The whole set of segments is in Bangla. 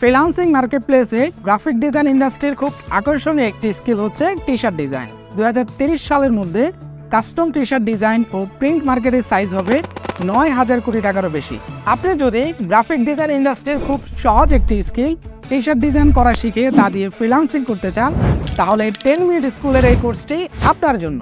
ফ্রিল্যান্সিং মার্কেটপ্লেসে গ্রাফিক ডিজাইন ইন্ডাস্ট্রির খুব আকর্ষণীয় একটি স্কিল হচ্ছে টি শার্ট ডিজাইন। 2023 সালের মধ্যে কাস্টম টি শার্ট ডিজাইন ও প্রিন্ট মার্কেটের সাইজ হবে 9,000 কোটি টাকারও বেশি। আপনি যদি গ্রাফিক ডিজাইন ইন্ডাস্ট্রির খুব সহজ একটি স্কিল টি শার্ট ডিজাইন করা শিখে তা দিয়ে ফ্রিল্যান্সিং করতে চান, তাহলে 10 মিনিট স্কুলের এই কোর্সটি আপনার জন্য।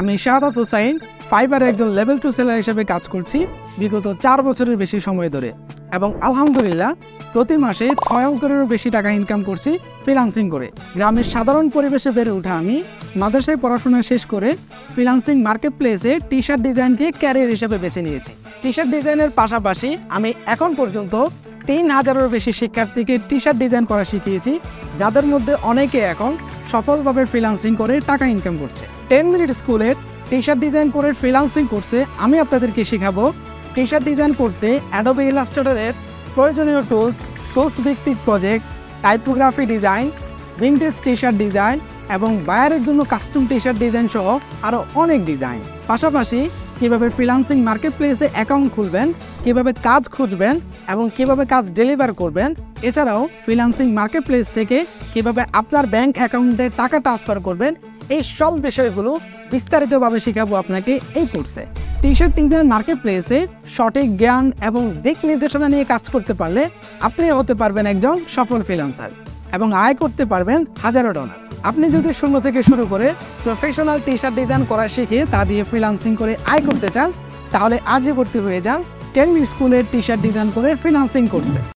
আমি শাহাদাত হোসাইন ফাইবারে একজন লেভেল 2 সেলার হিসেবে কাজ করছি বিগত 4 বছরের বেশি সময় ধরে, এবং আলহামদুলিল্লাহ প্রতি মাসে 6 অঙ্কেরও বেশি টাকা ইনকাম করছি ফ্রিল্যান্সিং করে। গ্রামের সাধারণ পরিবেশে বেড়ে ওঠা আমি মাদ্রাসায় পড়াশোনা শেষ করে ফ্রিল্যান্সিং মার্কেটপ্লেসে টি শার্ট ডিজাইনকে ক্যারিয়ার হিসেবে বেছে নিয়েছি। টি শার্ট ডিজাইনের পাশাপাশি আমি এখন পর্যন্ত 3,000-এরও বেশি শিক্ষার্থীকে টি শার্ট ডিজাইন করা শিখিয়েছি, যাদের মধ্যে অনেকে এখন সফলভাবে ফ্রিল্যান্সিং করে টাকা ইনকাম করছে। 10 মিনিট স্কুলের টি শার্ট ডিজাইন করে ফ্রিল্যান্সিং কোর্সে আমি আপনাদেরকে শেখাবো টি শার্ট ডিজাইন করতে অ্যাডোবি ইলাস্ট্রেটরের প্রয়োজনীয় টুলস ভিত্তিক project, typography design, vintage T shirt design এবং বায়ারের জন্য কাস্টম টি শার্ট ডিজাইন সহ আরও অনেক ডিজাইন। পাশাপাশি কীভাবে ফ্রিল্যান্সিং মার্কেটপ্লেসে অ্যাকাউন্ট খুলবেন, কীভাবে কাজ খুঁজবেন এবং কীভাবে কাজ ডেলিভার করবেন, এছাড়াও ফ্রিল্যান্সিং মার্কেটপ্লেস থেকে কীভাবে আপনার ব্যাংক অ্যাকাউন্টে টাকা ট্রান্সফার করবেন, এই সব বিষয়গুলো বিস্তারিতভাবে শেখাবো আপনাকে এই কোর্সে। টি শার্ট ডিজাইন মার্কেটপ্লেসে সঠিক জ্ঞান এবং দিক নির্দেশনা নিয়ে কাজ করতে পারলে আপনি হতে পারবেন একজন সফল ফ্রিল্যান্সার এবং আয় করতে পারবেন হাজারো ডলার। আপনি যদি শূন্য থেকে শুরু করে প্রফেশনাল টি শার্ট ডিজাইন করা শিখে তা দিয়ে ফ্রিল্যান্সিং করে আয় করতে চান, তাহলে আজই ভর্তি হয়ে যান 10 মিনিট স্কুলের টি শার্ট ডিজাইন করে ফ্রিল্যান্সিং কোর্সে।